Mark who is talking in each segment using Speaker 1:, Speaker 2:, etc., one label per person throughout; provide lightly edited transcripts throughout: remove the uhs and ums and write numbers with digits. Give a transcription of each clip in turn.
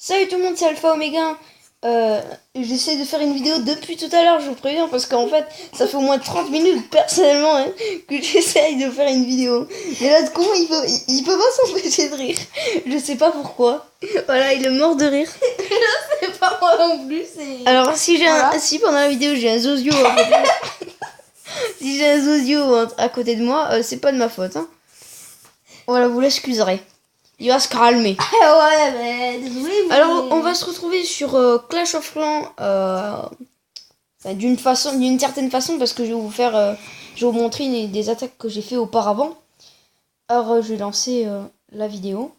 Speaker 1: Salut tout le monde, c'est Alpha Omega. J'essaie de faire une vidéo depuis tout à l'heure, je vous préviens, parce qu'en fait, ça fait au moins 30 minutes, personnellement, que j'essaye de faire une vidéo. Mais là, comment il peut pas s'empêcher de rire. Je sais pas pourquoi. Voilà, il est mort de rire.
Speaker 2: C'est pas moi non plus, c'est...
Speaker 1: Alors, si
Speaker 2: Voilà.
Speaker 1: si pendant la vidéo j'ai un zozio à côté si j'ai un zozio à côté de moi, c'est pas de ma faute. Hein. Voilà, vous l'excuserez. Il va se calmer.
Speaker 2: Ouais, mais désolé, mais...
Speaker 1: Alors, on va se retrouver sur Clash of Clans d'une certaine façon, parce que je vais je vais vous montrer des attaques que j'ai fait auparavant. Alors, je vais lancer la vidéo.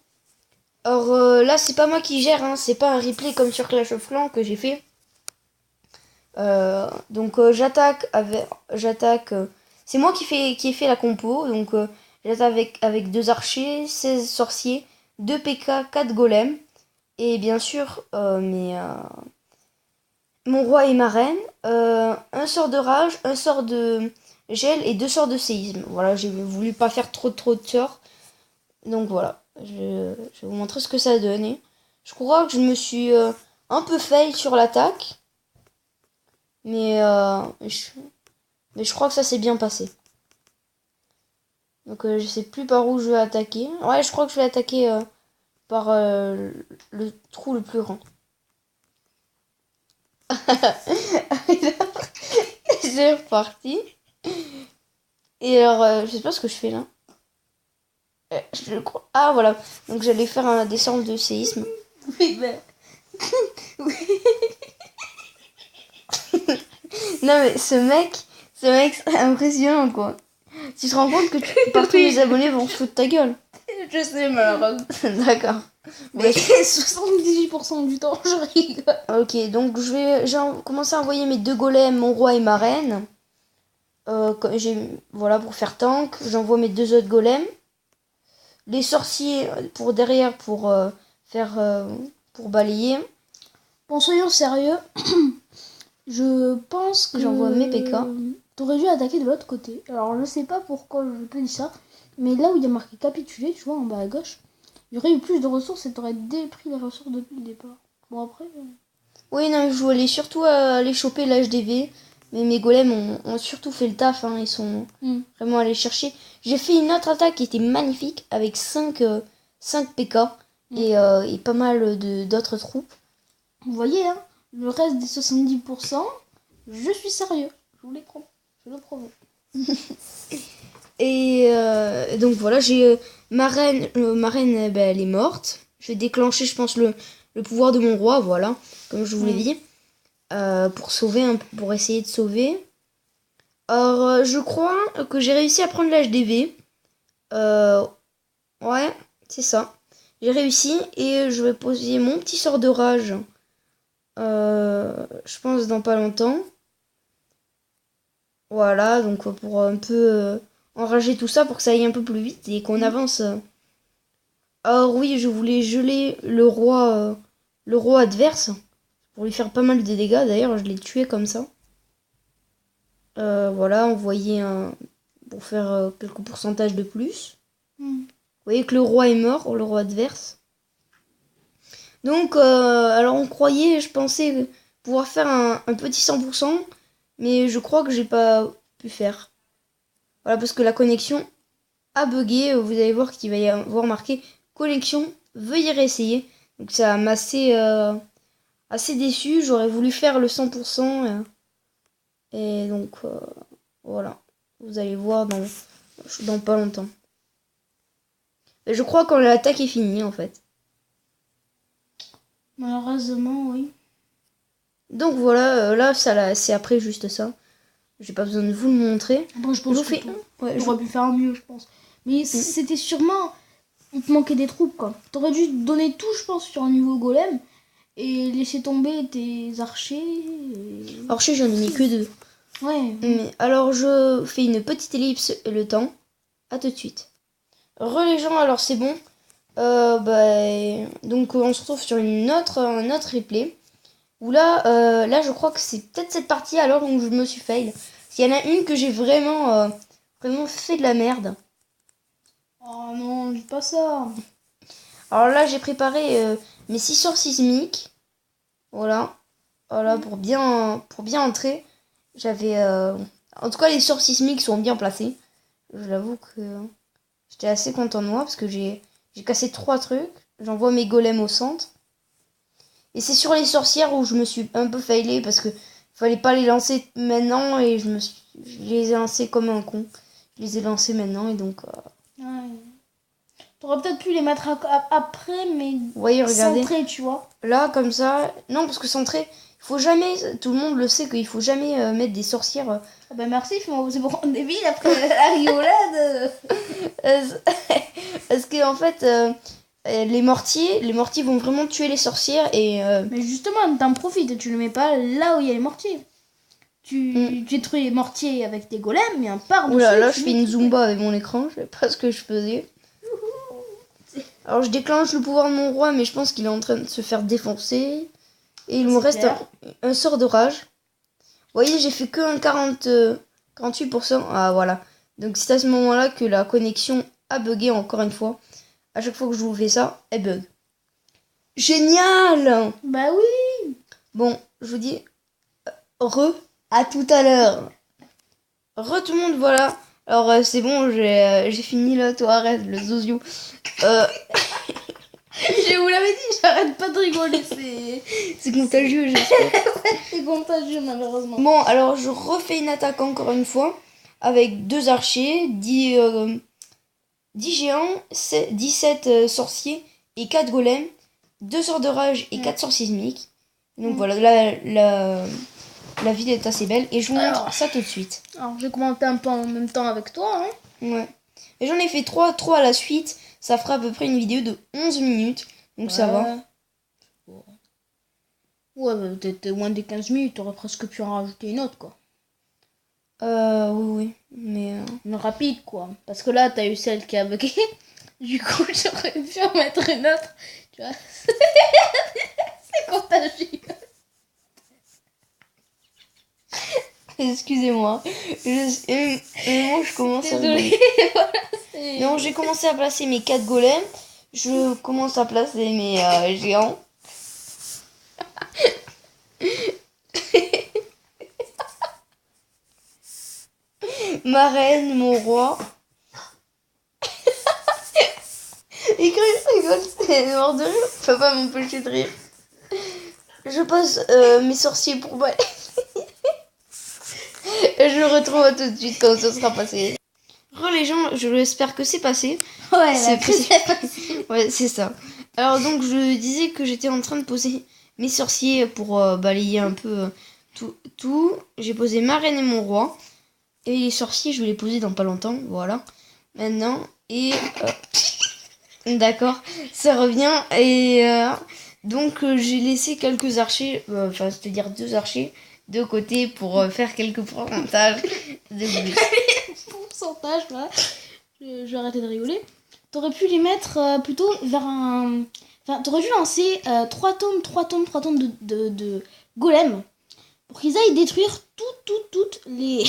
Speaker 1: Alors là, c'est pas moi qui gère, hein, c'est pas un replay comme sur Clash of Clans que j'ai fait. J'attaque. C'est moi qui ai fait la compo, donc j'attaque avec 2 archers, 16 sorciers, 2 PK, 4 golems. Et bien sûr, mon roi et ma reine, un sort de rage, un sort de gel et 2 sorts de séisme. Voilà, j'ai voulu pas faire trop de sorts. Donc voilà, je vais vous montrer ce que ça a donné. Je crois que je me suis un peu fail sur l'attaque. Mais, je crois que ça s'est bien passé. Donc je sais plus par où je vais attaquer. Ouais, je crois que je vais attaquer par le trou le plus grand. C'est reparti. Et alors, je sais pas ce que je fais là. Je crois... Ah voilà. Donc j'allais faire un descente de séisme.
Speaker 2: Oui, ben...
Speaker 1: Non mais ce mec c'est impressionnant quoi. Tu te rends compte que par tous mes abonnés vont se foutre de ta gueule.
Speaker 2: Je sais, malheureusement.
Speaker 1: D'accord.
Speaker 2: Mais 78% du temps, je rigole.
Speaker 1: Ok, donc j'ai commencé à envoyer mes 2 golems, mon roi et ma reine. Voilà, pour faire tank. J'envoie mes 2 autres golems. Les sorciers pour derrière pour balayer.
Speaker 2: Bon, soyons sérieux. Je pense que...
Speaker 1: J'envoie mes PK.
Speaker 2: T'aurais dû attaquer de l'autre côté. Alors, je sais pas pourquoi je te dis ça. Mais là où il y a marqué capituler, tu vois, en bas à gauche, il y aurait eu plus de ressources et t'aurais pris les ressources depuis le départ. Bon, après...
Speaker 1: Oui, non, je voulais surtout aller choper l'HDV. Mais mes golems ont surtout fait le taf. Hein, ils sont vraiment allés chercher. J'ai fait une autre attaque qui était magnifique avec 5 PK et pas mal d'autres troupes.
Speaker 2: Vous voyez, hein, le reste des 70%, je suis sérieux. Je vous les promets. Je le promets.
Speaker 1: Et donc voilà, j'ai ma reine, elle est morte. Je vais déclencher, je pense, le pouvoir de mon roi, voilà, comme je vous l'ai dit, pour essayer de sauver. Alors, je crois que j'ai réussi à prendre l'HDV. Ouais, c'est ça. J'ai réussi et je vais poser mon petit sort de rage. Je pense dans pas longtemps. Voilà, donc pour un peu enrager tout ça pour que ça aille un peu plus vite et qu'on avance. Alors oui, je voulais geler le roi adverse pour lui faire pas mal de dégâts. D'ailleurs, je l'ai tué comme ça. Voilà, envoyer pour faire quelques pourcentages de plus. Vous voyez que le roi est mort, le roi adverse. Donc, alors on croyait, je pensais pouvoir faire un petit 100%, mais je crois que j'ai pas pu faire. Voilà, parce que la connexion a bugué. Vous allez voir qu'il va y avoir marqué connexion, veuillez réessayer. Donc ça m'a assez déçu. J'aurais voulu faire le 100%. Et donc, voilà. Vous allez voir dans pas longtemps. Et je crois quand l'attaque est finie, en fait.
Speaker 2: Malheureusement, oui.
Speaker 1: Donc voilà, là, c'est après juste ça. J'ai pas besoin de vous le montrer.
Speaker 2: Bon, je pense
Speaker 1: je vous
Speaker 2: que
Speaker 1: fais... Ouais,
Speaker 2: j'aurais pu faire mieux, je pense. Mais c'était sûrement... Il te manquait des troupes, quoi. T'aurais dû donner tout, je pense, sur un niveau golem. Et laisser tomber tes archers.
Speaker 1: Archer, j'en ai mis que 2.
Speaker 2: Ouais.
Speaker 1: Mais alors, je fais une petite ellipse le temps. À tout de suite. Les gens, alors c'est bon. Donc on se retrouve sur un autre replay. Où là, je crois que c'est peut-être cette partie alors où je me suis fail. S'il y en a une que j'ai vraiment fait de la merde.
Speaker 2: Oh non, dis pas ça.
Speaker 1: Alors là, j'ai préparé mes 6 sorts sismiques. Voilà. Voilà, pour bien entrer. J'avais... En tout cas, les sorts sismiques sont bien placés. Je l'avoue que j'étais assez content de moi parce que j'ai cassé 3 trucs. J'envoie mes golems au centre. Et c'est sur les sorcières où je me suis un peu failé parce que fallait pas les lancer maintenant et je les ai lancés comme un con. Je les ai lancés maintenant et donc...
Speaker 2: Ouais. T'aurais peut-être pu les mettre après, mais
Speaker 1: Vous voyez, regardez.
Speaker 2: centré, tu vois.
Speaker 1: Là, comme ça... Non, parce que centré, il faut jamais... Tout le monde le sait qu'il faut jamais mettre des sorcières...
Speaker 2: Ah bah merci, c'est pour rendre débile après la rigolade.
Speaker 1: Parce que en fait... les mortiers vont vraiment tuer les sorcières et...
Speaker 2: Mais justement, t'en profites, tu le mets pas là où il y a les mortiers. Tu détruis les mortiers avec tes golems, et un par-dessus...
Speaker 1: Oula, là je fais une zumba avec mon écran, je sais pas ce que je faisais. Alors je déclenche le pouvoir de mon roi, mais je pense qu'il est en train de se faire défoncer. Et il me reste un sort de rage. Vous voyez, j'ai fait que un 48%. Ah voilà. Donc c'est à ce moment-là que la connexion a bugué encore une fois. À chaque fois que je vous fais ça, elle bug. Génial!
Speaker 2: Bah oui!
Speaker 1: Bon, je vous dis à tout à l'heure. Tout le monde, voilà. Alors c'est bon, j'ai fini là, toi arrête, le zozio.
Speaker 2: Je vous l'avais dit, j'arrête pas de rigoler,
Speaker 1: c'est contagieux, j'espère.
Speaker 2: C'est contagieux malheureusement.
Speaker 1: Bon, alors je refais une attaque encore une fois, avec 2 archers, 10 géants, 17 sorciers et 4 golems, 2 sorts de rage et 4 sorts sismiques. Donc voilà, la ville est assez belle et je vous montre ça tout de suite.
Speaker 2: Alors j'ai commenté un peu en même temps avec toi. Hein.
Speaker 1: Ouais. Et j'en ai fait 3 à la suite. Ça fera à peu près une vidéo de 11 minutes. Donc ça va.
Speaker 2: Ouais, bah, t'étais moins des 15 minutes. T'aurais presque pu en rajouter une autre, quoi.
Speaker 1: Oui. Mais...
Speaker 2: Une rapide, quoi. Parce que là, t'as eu celle qui a bugué. Du coup, j'aurais pu en mettre une autre. Tu vois. C'est contagieux.
Speaker 1: Excusez-moi. Je commence à rigoler. Non, j'ai commencé à placer mes 4 golems. Je commence à placer mes géants. Ma reine, mon roi. Et quand il rigole, c'est mort de rire. Je peux pas m'empêcher de rire. Je pose mes sorciers pour balayer. Je le retrouve tout de suite quand ça sera passé. Les gens, je l'espère que c'est passé.
Speaker 2: Ouais,
Speaker 1: c'est passé. Ouais, c'est ça. Alors donc je disais que j'étais en train de poser mes sorciers pour balayer un peu tout. J'ai posé ma reine et mon roi. Et les sorciers, je vais les poser dans pas longtemps. Voilà. Maintenant. Et... d'accord. Ça revient. Et donc j'ai laissé quelques archers. Enfin, c'est-à-dire 2 archers de côté pour faire quelques pourcentages de plus.
Speaker 2: Pourcentage, voilà. Je vais arrêter de rigoler. T'aurais pu les mettre plutôt vers un... Enfin, t'aurais dû lancer 3 tonnes de golems pour qu'ils aillent détruire toutes les...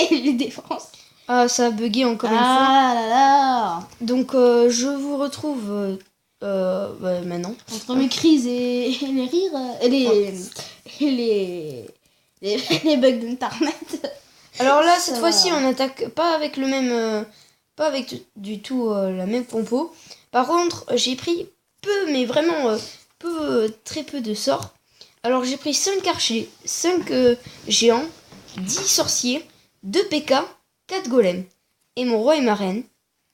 Speaker 2: les défenses.
Speaker 1: Ah, ça a bugué encore une fois.
Speaker 2: Ah là là.
Speaker 1: Donc, je vous retrouve maintenant.
Speaker 2: Entre mes crises et les rires... Et les bugs d'internet.
Speaker 1: Alors là, cette fois-ci, on n'attaque pas avec le même... pas avec du tout la même compo. Par contre, j'ai pris peu, mais vraiment très peu de sorts. Alors j'ai pris 5 archers, 5 géants, 10 sorciers, 2 PK, 4 golems. Et mon roi et ma reine.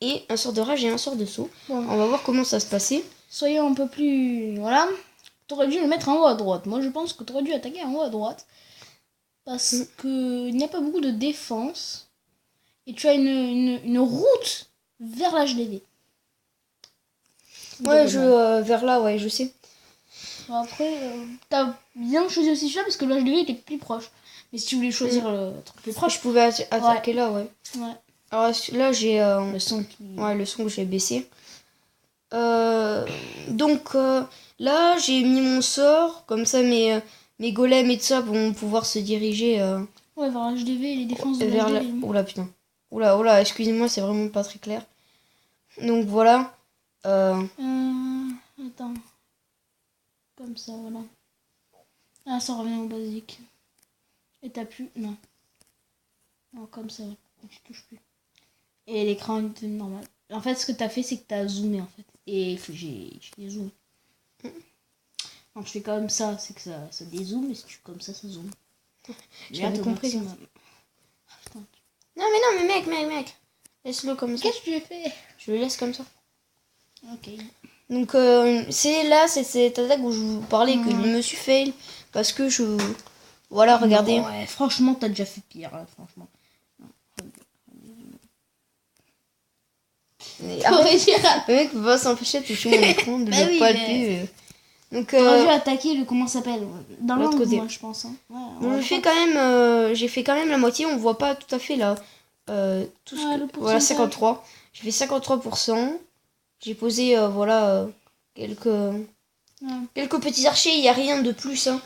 Speaker 1: Et un sort de rage et un sort de saut. Bon. On va voir comment ça se passait.
Speaker 2: Soyons un peu plus... Voilà. T'aurais dû le mettre en haut à droite. Moi je pense que t'aurais dû attaquer en haut à droite. Parce qu'il n'y a pas beaucoup de défense. Et tu as une route vers l'HDV.
Speaker 1: Ouais, vers là, ouais, je sais.
Speaker 2: Après, t'as bien choisi aussi celui-là parce que l'HDV était plus proche. Mais si tu voulais choisir le truc plus proche...
Speaker 1: Je pouvais attaquer là, ouais. Alors là, j'ai...
Speaker 2: le son
Speaker 1: le son que j'ai baissé. Donc là, j'ai mis mon sort. Comme ça, mes golems et tout ça vont pouvoir se diriger...
Speaker 2: Ouais, vers l'HDV et les défenses de
Speaker 1: vers
Speaker 2: l'HDV.
Speaker 1: Oula, putain. Oula, excusez-moi, c'est vraiment pas très clair. Donc voilà.
Speaker 2: Attends. Comme ça, voilà. Ah, ça revient au basique. Et t'as plus... Non. Non, comme ça, tu touches plus. Et l'écran est normal. En fait, ce que t'as fait, c'est que t'as zoomé, en fait. Et j'ai zoomé. Quand tu fais comme ça, c'est que ça dézoome. Et si tu fais comme ça zoome.
Speaker 1: J'avais compris.
Speaker 2: Maximum. Ah, putain.
Speaker 1: Non, mais mec. Laisse-le comme ça.
Speaker 2: Qu'est-ce que tu fais?
Speaker 1: Je le laisse comme ça.
Speaker 2: Ok.
Speaker 1: Donc, c'est cette attaque où je vous parlais que je me suis fail. Parce que je... Voilà, regardez.
Speaker 2: Ouais, franchement, t'as déjà fait pire, hein, franchement.
Speaker 1: Le mec va s'empêcher de toucher mon écran, de le palper. Donc,
Speaker 2: t'aurais dû attaquer le... Comment ça s'appelle? Dans
Speaker 1: l'autre côté.
Speaker 2: Moi, je pense. Hein. Ouais,
Speaker 1: bon, j'ai fait quand même la moitié. On voit pas tout à fait là. Tout ce que... Voilà, 53. J'ai fait 53%. J'ai posé, quelques petits archers. Il n'y a rien de plus. Hein.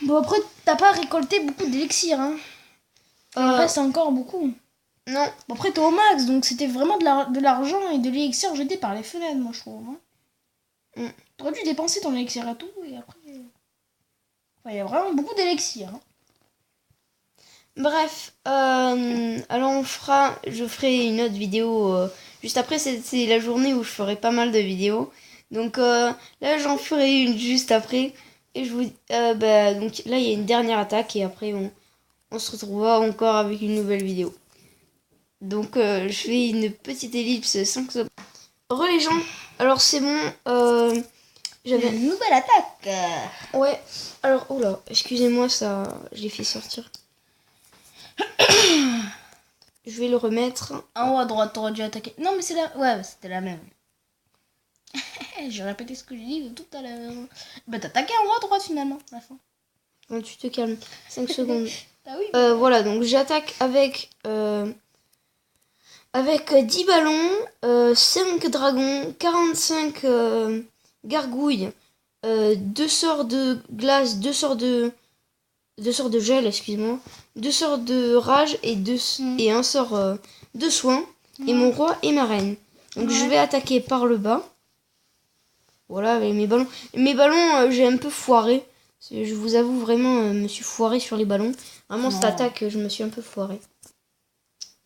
Speaker 2: Bon, après, t'as pas récolté beaucoup d'élixir. Hein. Il reste encore beaucoup.
Speaker 1: Non.
Speaker 2: Bon, après, t'es au max, donc c'était vraiment de l'argent et de l'élixir jeté par les fenêtres, moi, je trouve. Hein. T'aurais dû dépenser ton élixir à tout, et après... Enfin, il y a vraiment beaucoup d'élixir. Hein.
Speaker 1: Bref, alors je ferai une autre vidéo juste après. C'est la journée où je ferai pas mal de vidéos. Donc là, j'en ferai une juste après. Et je vous... donc là, il y a une dernière attaque et après, on se retrouvera encore avec une nouvelle vidéo. Donc, je fais une petite ellipse 5 secondes. Les gens, alors c'est bon.
Speaker 2: J'avais une nouvelle attaque.
Speaker 1: Ouais, alors, oh là, excusez-moi, ça, je l'ai fait sortir. Je vais le remettre.
Speaker 2: En haut à droite, t'aurais dû attaquer. Non, mais c'est la... Ouais, c'était la même. J'ai répété ce que j'ai dit tout à l'heure. Bah, t'attaquais en haut à droite finalement, à la fin.
Speaker 1: Bon, tu te calmes. 5 secondes.
Speaker 2: Ah oui.
Speaker 1: Voilà, donc j'attaque avec 10 ballons, 5 dragons, 45 gargouilles, 2 sorts de glace, 2 sorts de gel, excuse-moi, 2 sorts de rage et un sort de soin, et mon roi et ma reine. Donc je vais attaquer par le bas. Voilà, avec mes ballons. Mes ballons, j'ai un peu foiré. Je vous avoue, vraiment, je me suis foiré sur les ballons. Vraiment, cette attaque, je me suis un peu foiré.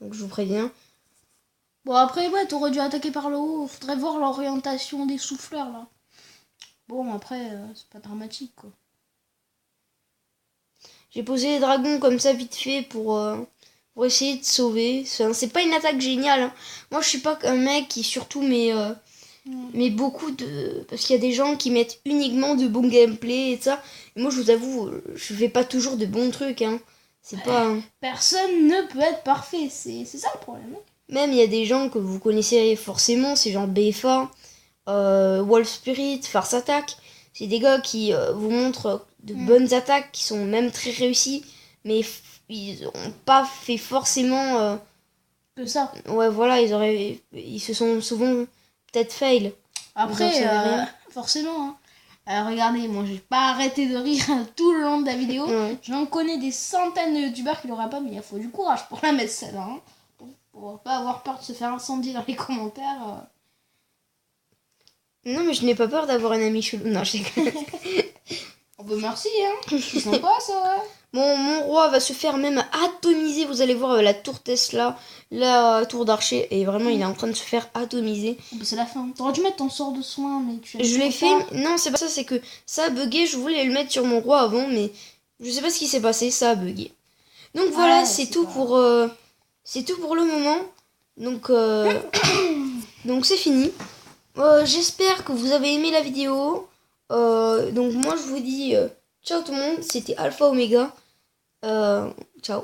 Speaker 1: Donc je vous préviens.
Speaker 2: Bon, après, ouais, t'aurais dû attaquer par le haut. Faudrait voir l'orientation des souffleurs, là. Bon, après, c'est pas dramatique, quoi.
Speaker 1: J'ai posé les dragons comme ça, vite fait, pour essayer de sauver. C'est pas une attaque géniale. Hein. Moi, je suis pas un mec qui, surtout, mais beaucoup de... Parce qu'il y a des gens qui mettent uniquement de bons gameplay et ça. Et moi, je vous avoue, je fais pas toujours de bons trucs. Hein. C'est pas...
Speaker 2: Personne ne peut être parfait. C'est ça le problème.
Speaker 1: Même, il y a des gens que vous connaissez forcément. C'est genre BFA, Wolf Spirit, Farce Attack. C'est des gars qui vous montrent de bonnes attaques qui sont même très réussies. Mais ils ont pas fait forcément...
Speaker 2: que ça.
Speaker 1: Ouais, voilà, ils se sont souvent... peut-être fail.
Speaker 2: Après, forcément. Hein. Regardez, moi j'ai pas arrêté de rire tout le long de la vidéo. Ouais. J'en connais des centaines de youtubeurs qui l'auraient pas, mais il faut du courage pour la mettre celle-là. Hein. Pour pas avoir peur de se faire incendier dans les commentaires.
Speaker 1: Non, mais je n'ai pas peur d'avoir un ami chelou. Non, je sais.
Speaker 2: Oh bah merci, hein. C'est sympa ça.
Speaker 1: Mon roi va se faire même atomiser. Vous allez voir la tour Tesla, la tour d'archer. Et vraiment, il est en train de se faire atomiser.
Speaker 2: Oh bah c'est la fin. T'aurais dû mettre ton sort de soin, mais tu as...
Speaker 1: Je l'ai fait. Non, c'est pas ça. C'est que ça a bugué. Je voulais le mettre sur mon roi avant, mais je sais pas ce qui s'est passé. Ça a bugué. Donc voilà, c'est tout pour... c'est tout pour le moment. Donc, donc c'est fini. J'espère que vous avez aimé la vidéo. Donc moi, je vous dis... ciao tout le monde. C'était Alpha Omega. Ciao.